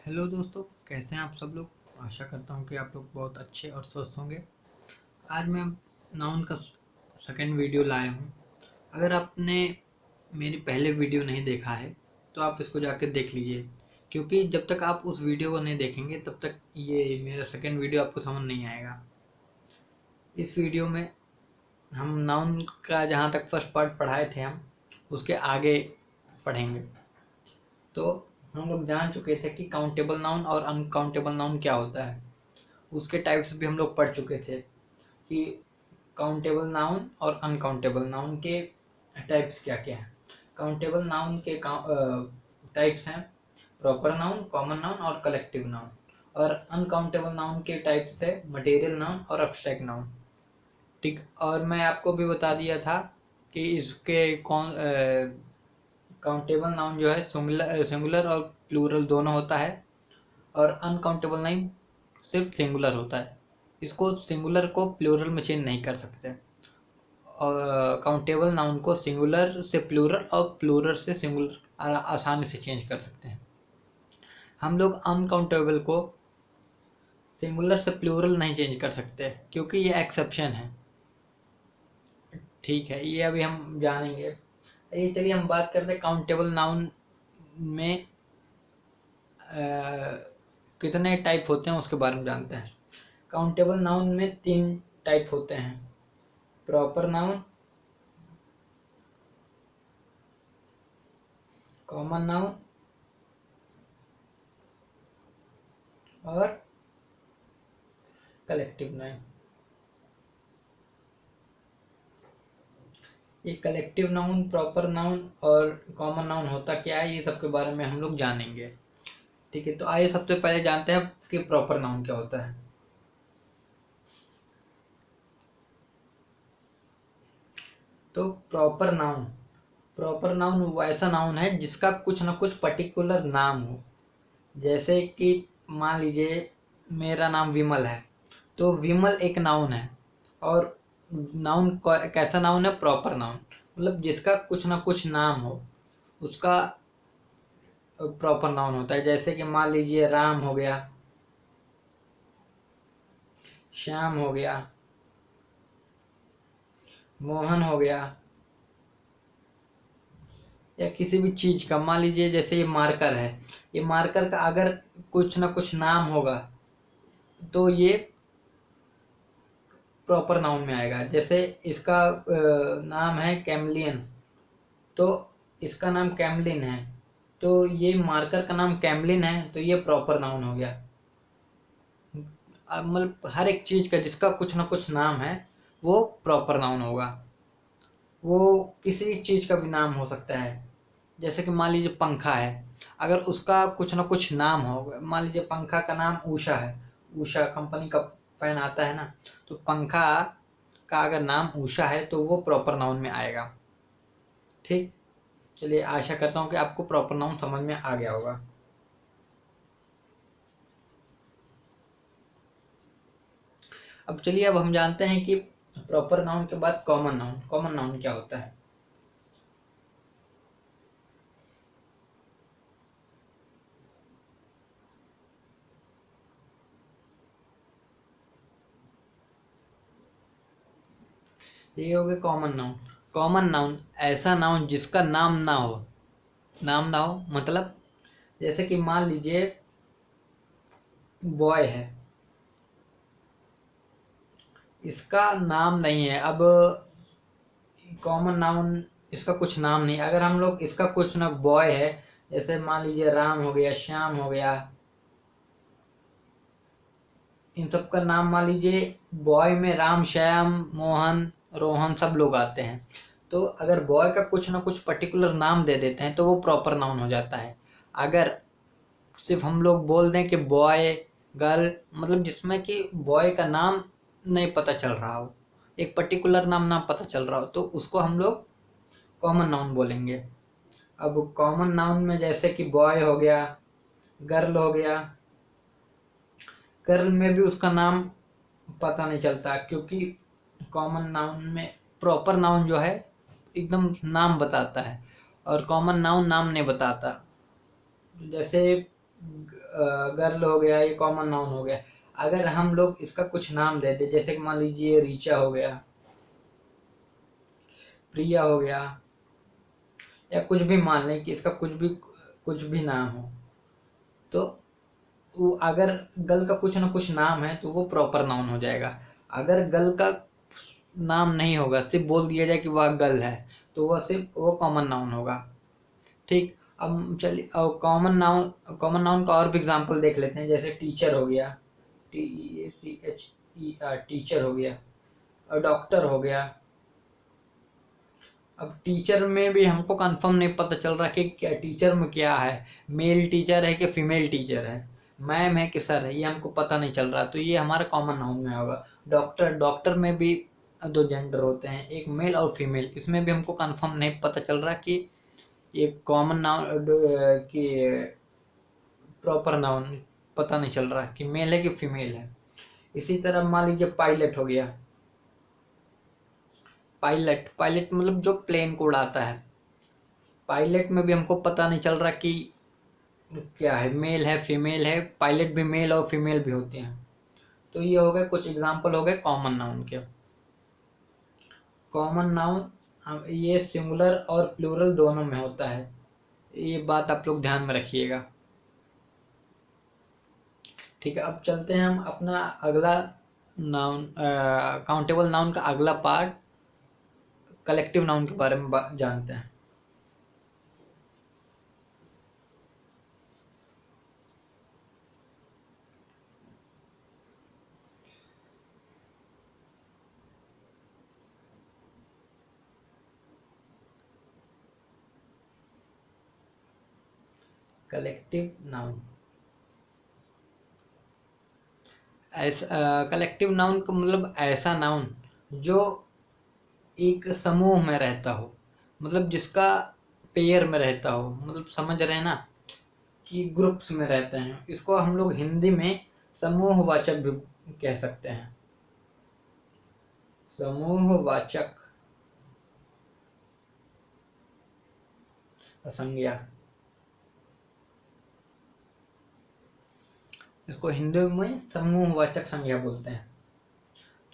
Hello दोस्तों, कैसे हैं आप सब लोग। आशा करता हूँ कि आप लोग बहुत अच्छे और स्वस्थ होंगे। आज मैं नाउन का सेकंड वीडियो लाया हूँ। अगर आपने मेरी पहले वीडियो नहीं देखा है तो आप इसको जाकर देख लीजिए, क्योंकि जब तक आप उस वीडियो को नहीं देखेंगे तब तक ये मेरा सेकंड वीडियो आपको समझ नहीं आएगा। इस वीडियो में हम नाउन का जहाँ तक फर्स्ट पार्ट पढ़ाए थे हम उसके आगे पढ़ेंगे। तो हम लोग जान चुके थे कि काउंटेबल नाउन और अनकाउंटेबल नाउन क्या होता है। उसके टाइप्स भी हम लोग पढ़ चुके थे कि काउंटेबल नाउन और अनकाउंटेबल नाउन के टाइप्स क्या क्या हैं। काउंटेबल नाउन के टाइप्स हैं प्रॉपर नाउन, कॉमन नाउन और कलेक्टिव नाउन। और अनकाउंटेबल नाउन के टाइप्स है मटेरियल नाउन और अब्स्ट्रैक्ट नाउन। ठीक, और मैं आपको भी बता दिया था कि इसके कौन काउंटेबल नाउन जो है सिंगुलर और प्लूरल दोनों होता है, और अनकाउंटेबल नाउन सिर्फ सिंगुलर होता है। इसको सिंगुलर को प्लूरल में चेंज नहीं कर सकते, और काउंटेबल नाउन को सिंगुलर से प्लूरल और प्लूरल से सिंगुलर आसानी से चेंज कर सकते हैं। हम लोग अनकाउंटेबल को सिंगुलर से प्लूरल नहीं चेंज कर सकते क्योंकि ये एक्सेप्शन है। ठीक है, ये अभी हम जानेंगे। ये चलिए हम बात करते हैं काउंटेबल नाउन में कितने टाइप होते हैं उसके बारे में जानते हैं। काउंटेबल नाउन में 3 टाइप होते हैं, प्रॉपर नाउन, कॉमन नाउन और कलेक्टिव नाउन। ये कलेक्टिव नाउन, प्रॉपर नाउन और कॉमन नाउन होता क्या है, ये सब के बारे में हम लोग जानेंगे। ठीक है, तो आइए सबसे पहले जानते हैं कि प्रॉपर नाउन क्या होता है। तो प्रॉपर नाउन वो ऐसा नाउन है जिसका कुछ ना कुछ पर्टिकुलर नाम हो। जैसे कि मान लीजिए मेरा नाम विमल है, तो विमल एक नाउन है। और नाउन कैसा नाउन है, प्रॉपर नाउन, मतलब जिसका कुछ ना कुछ नाम हो उसका प्रॉपर नाउन होता है। जैसे कि मान लीजिए राम हो गया, श्याम हो गया, मोहन हो गया, या किसी भी चीज का। मान लीजिए जैसे ये मार्कर है, ये मार्कर का अगर कुछ ना कुछ नाम होगा तो ये प्रॉपर नाउन में आएगा। जैसे इसका नाम है कैमलियन, तो इसका नाम कैमलिन है, तो ये मार्कर का नाम कैमलिन है, तो ये प्रॉपर नाउन हो गया। मतलब हर एक चीज का जिसका कुछ ना कुछ नाम है वो प्रॉपर नाउन होगा। वो किसी चीज का भी नाम हो सकता है। जैसे कि मान लीजिए पंखा है, अगर उसका कुछ ना कुछ नाम हो, मान लीजिए पंखा का नाम उषा है, उषा कंपनी का फैन आता है ना, तो पंखा का अगर नाम उषा है तो वो प्रॉपर नाउन में आएगा। ठीक, चलिए आशा करता हूँ कि आपको प्रॉपर नाउन समझ में आ गया होगा। अब चलिए, अब हम जानते हैं कि प्रॉपर नाउन के बाद कॉमन नाउन क्या होता है। ये हो गया कॉमन नाउन। कॉमन नाउन ऐसा नाउन जिसका नाम ना हो। नाम ना हो मतलब जैसे कि मान लीजिए बॉय है, इसका नाम नहीं है। अब कॉमन नाउन, इसका कुछ नाम नहीं, अगर हम लोग इसका कुछ ना, बॉय है, जैसे मान लीजिए राम हो गया, श्याम हो गया, इन सब का नाम मान लीजिए बॉय में राम, श्याम, मोहन, रोहन सब लोग आते हैं। तो अगर बॉय का कुछ ना कुछ पर्टिकुलर नाम दे देते हैं तो वो प्रॉपर नाउन हो जाता है। अगर सिर्फ हम लोग बोल दें कि बॉय, गर्ल, मतलब जिसमें कि बॉय का नाम नहीं पता चल रहा हो, एक पर्टिकुलर नाम ना पता चल रहा हो, तो उसको हम लोग कॉमन नाउन बोलेंगे। अब कॉमन नाउन में जैसे कि बॉय हो गया, गर्ल हो गया। गर्ल में भी उसका नाम पता नहीं चलता, क्योंकि कॉमन नाउन में प्रॉपर नाउन जो है एकदम नाम बताता है और कॉमन नाउन नाम नहीं बताता। जैसे गर्ल हो गया, ये कॉमन नाउन हो गया। अगर हम लोग इसका कुछ नाम दे दे, जैसे कि मान लीजिए रीचा हो गया, प्रिया हो गया, या कुछ भी मान लें कि इसका कुछ भी नाम हो, तो वो अगर गर्ल का कुछ ना कुछ नाम है तो वो प्रॉपर नाउन हो जाएगा। अगर गर्ल का नाम नहीं होगा, सिर्फ बोल दिया जाए कि वह गर्ल है, तो वह सिर्फ वो कॉमन नाउन होगा। ठीक, अब चलिए कॉमन नाउन का और भी एग्जांपल देख लेते हैं। जैसे टीचर हो गया, TEACHER, टीचर हो गया, और डॉक्टर हो गया। अब टीचर में भी हमको कंफर्म नहीं पता चल रहा कि क्या टीचर में क्या है, मेल टीचर है कि फीमेल टीचर है, मैम है कि सर है, ये हमको पता नहीं चल रहा, तो ये हमारा कॉमन नाउन में होगा। डॉक्टर में भी दो जेंडर होते हैं, एक मेल और फीमेल, इसमें भी हमको कंफर्म नहीं पता चल रहा कि ये कॉमन नाउन कि प्रॉपर नाउन पता नहीं चल रहा कि मेल है कि फीमेल है। इसी तरह मान लीजिए पायलट हो गया, पायलट पायलट मतलब जो प्लेन को उड़ाता है, पायलट में भी हमको पता नहीं चल रहा कि क्या है, मेल है फीमेल है, पायलट भी मेल और फीमेल भी होते हैं। तो ये हो गए कुछ एग्जांपल हो गए कॉमन नाउन के। कॉमन नाउन ये सिंगुलर और प्लूरल दोनों में होता है, ये बात आप लोग ध्यान में रखिएगा। ठीक है, अब चलते हैं हम अपना अगला नाउन, काउंटेबल नाउन का अगला पार्ट, कलेक्टिव नाउन के बारे में जानते हैं। कलेक्टिव नाउन, ऐसा कलेक्टिव नाउन का मतलब ऐसा नाउन जो एक समूह में रहता हो, मतलब जिसका पेयर में रहता हो, मतलब समझ रहे हैं ना कि ग्रुप्स में रहते हैं। इसको हम लोग हिंदी में समूहवाचक भी कह सकते हैं, समूहवाचक संज्ञा, इसको हिंदी में समूहवाचक संज्ञा बोलते हैं।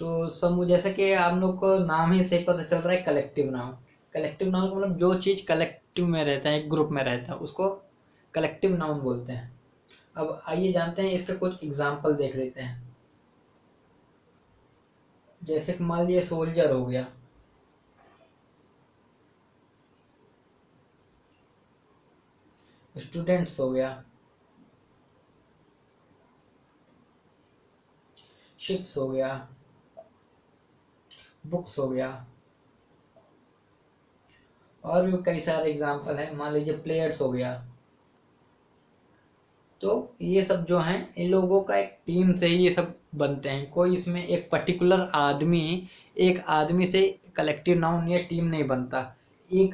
तो समूह, जैसे कि आप लोग को नाम ही से पता चल रहा है कलेक्टिव नाउन, कलेक्टिव नाउन मतलब जो चीज कलेक्टिव में रहता है, एक ग्रुप में रहता है, उसको कलेक्टिव नाउन बोलते हैं। अब आइए जानते हैं, इसके कुछ एग्जाम्पल देख लेते हैं। जैसे कि मान लीजिए सोल्जर हो गया, स्टूडेंट्स हो गया, शिप्स हो गया, बुक्स हो गया, और भी कई सारे एग्जाम्पल हैं। मान लीजिए प्लेयर्स हो गया। तो ये सब जो हैं, इन लोगों का एक टीम से ही ये सब बनते हैं, कोई इसमें एक पर्टिकुलर आदमी, एक आदमी से कलेक्टिव नाउन या टीम नहीं बनता, एक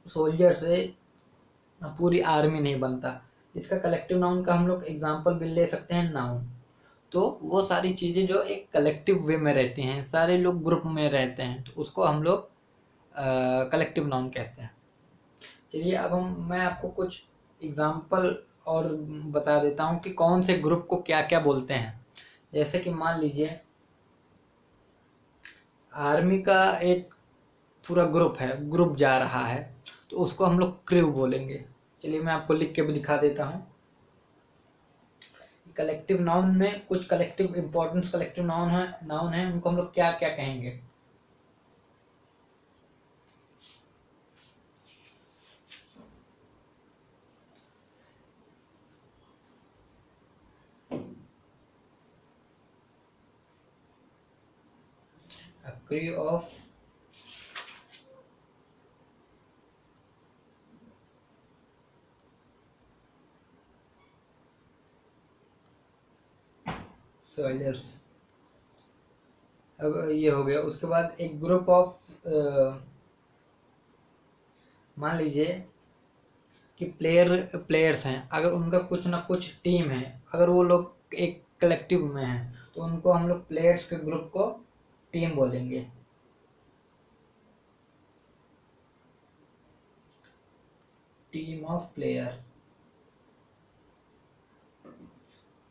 सोल्जर से पूरी आर्मी नहीं बनता। इसका कलेक्टिव नाउन का हम लोग एग्जाम्पल भी ले सकते हैं नाउन। तो वो सारी चीजें जो एक कलेक्टिव वे में रहती हैं, सारे लोग ग्रुप में रहते हैं, तो उसको हम लोग कलेक्टिव नाउन कहते हैं। चलिए अब मैं आपको कुछ एग्जाम्पल और बता देता हूँ कि कौन से ग्रुप को क्या क्या बोलते हैं। जैसे कि मान लीजिए आर्मी का एक पूरा ग्रुप है, ग्रुप जा रहा है, तो उसको हम लोग क्रू बोलेंगे। चलिए मैं आपको लिख के भी दिखा देता हूँ। कलेक्टिव नाउन में कुछ कलेक्टिव इंपॉर्टेंस कलेक्टिव नाउन है उनको हम लोग क्या क्या कहेंगे। क्रू ऑफ सोल्जर्स, अब ये हो गया। उसके बाद एक ग्रुप ऑफ, मान लीजिए कि प्लेयर्स हैं, अगर उनका कुछ ना कुछ टीम है, अगर वो लोग एक कलेक्टिव में हैं, तो उनको हम लोग प्लेयर्स के ग्रुप को टीम बोलेंगे। Team of player.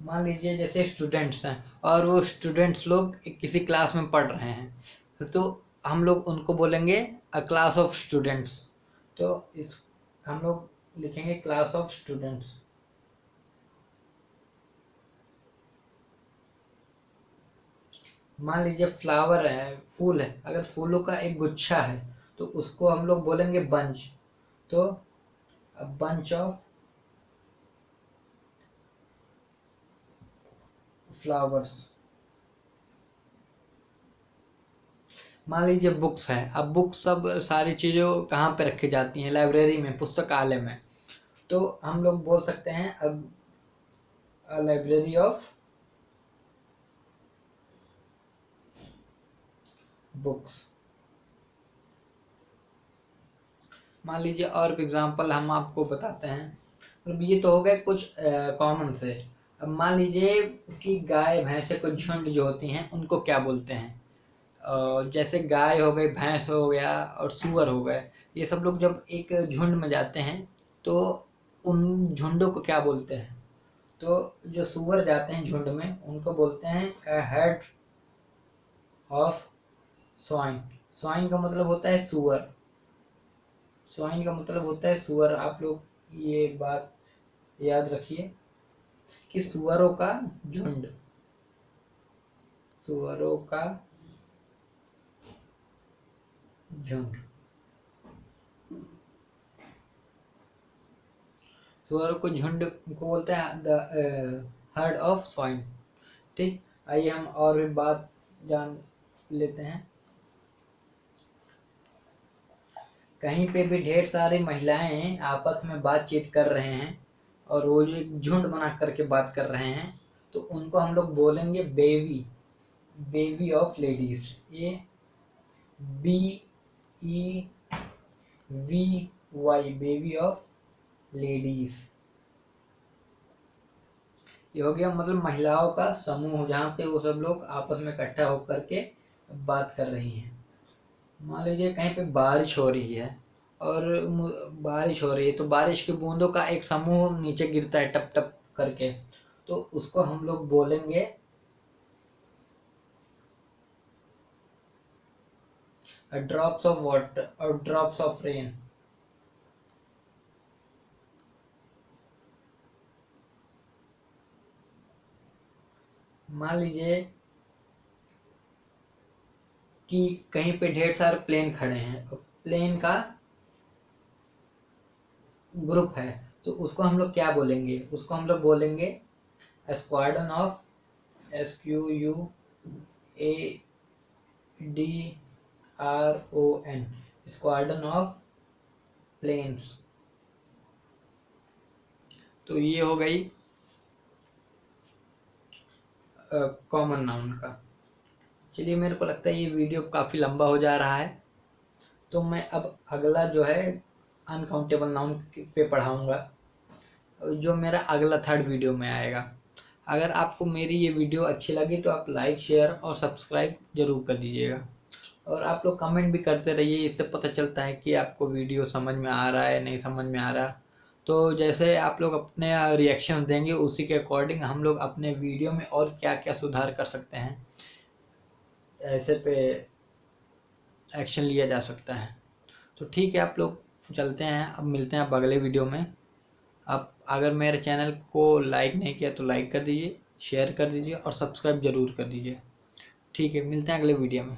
मान लीजिए जैसे स्टूडेंट्स हैं और वो स्टूडेंट्स लोग किसी क्लास में पढ़ रहे हैं, तो हम लोग उनको बोलेंगे अ क्लास ऑफ स्टूडेंट्स। तो इस हम लोग लिखेंगे क्लास ऑफ स्टूडेंट्स। मान लीजिए फ्लावर है, फूल है, अगर फूलों का एक गुच्छा है तो उसको हम लोग बोलेंगे बंच। तो बंच ऑफ फ्लावर्स। मान लीजिए बुक्स है, अब बुक्स सब सारी चीज़ों कहाँ पे रखी जाती हैं, लाइब्रेरी में, पुस्तकालय में। तो हम लोग बोल सकते हैं अब लाइब्रेरी ऑफ बुक्स। मान लीजिए और भी एग्जांपल हम आपको बताते हैं, मतलब ये तो हो गए कुछ कॉमन से। अब मान लीजिए कि गाय भैंसे कुछ झुंड जो होती हैं उनको क्या बोलते हैं। जैसे गाय हो गई, भैंस हो गया और सूअर हो गए, ये सब लोग जब एक झुंड में जाते हैं तो उन झुंडों को क्या बोलते हैं। तो जो सूअर जाते हैं झुंड में उनको बोलते हैं हेड ऑफ स्वाइन। स्वाइन का मतलब होता है सूअर। स्वाइन का मतलब होता है सुअर। आप लोग ये बात याद रखिए कि सुअरों का झुंड, सुअरों का झुंड, सुअरों को झुंड को बोलते हैं द हर्ड ऑफ स्वाइन। ठीक, आइए हम और भी बात जान लेते हैं। कहीं पे भी ढेर सारी महिलाएं आपस में बातचीत कर रहे हैं और वो जो एक झुंड बना करके बात कर रहे हैं, तो उनको हम लोग बोलेंगे बेवी, बेवी ऑफ लेडीज। ये B E V Y, bevy of ladies. ये हो गया मतलब महिलाओं का समूह जहाँ पे वो सब लोग आपस में इकट्ठा होकर के बात कर रही हैं। मान लीजिए कहीं पे बारिश हो रही है और बारिश हो रही है तो बारिश की बूंदों का एक समूह नीचे गिरता है टप टप करके, तो उसको हम लोग बोलेंगे ड्रॉप्स ऑफ वाटर और ड्रॉप्स ऑफ रेन। मान लीजिए कि कहीं पे ढेर सारे प्लेन खड़े हैं, प्लेन का ग्रुप है, तो उसको हम लोग क्या बोलेंगे, उसको हम लोग बोलेंगे squadron of, SQUADRON, squadron of planes. तो ये हो गई कॉमन नाउन का। चलिए, मेरे को लगता है ये वीडियो काफ़ी लंबा हो जा रहा है, तो मैं अब अगला जो है अनकाउंटेबल नाउन पे पढ़ाऊँगा, जो मेरा अगला थर्ड वीडियो में आएगा। अगर आपको मेरी ये वीडियो अच्छी लगी तो आप लाइक, शेयर और सब्सक्राइब ज़रूर कर दीजिएगा। और आप लोग कमेंट भी करते रहिए, इससे पता चलता है कि आपको वीडियो समझ में आ रहा है, नहीं समझ में आ रहा। तो जैसे आप लोग अपने रिएक्शंस देंगे उसी के अकॉर्डिंग हम लोग अपने वीडियो में और क्या क्या सुधार कर सकते हैं, ऐसे पे एक्शन लिया जा सकता है। तो ठीक है, आप लोग चलते हैं, अब मिलते हैं अब अगले वीडियो में। आप अगर मेरे चैनल को लाइक नहीं किया तो लाइक कर दीजिए, शेयर कर दीजिए और सब्सक्राइब ज़रूर कर दीजिए। ठीक है, मिलते हैं अगले वीडियो में।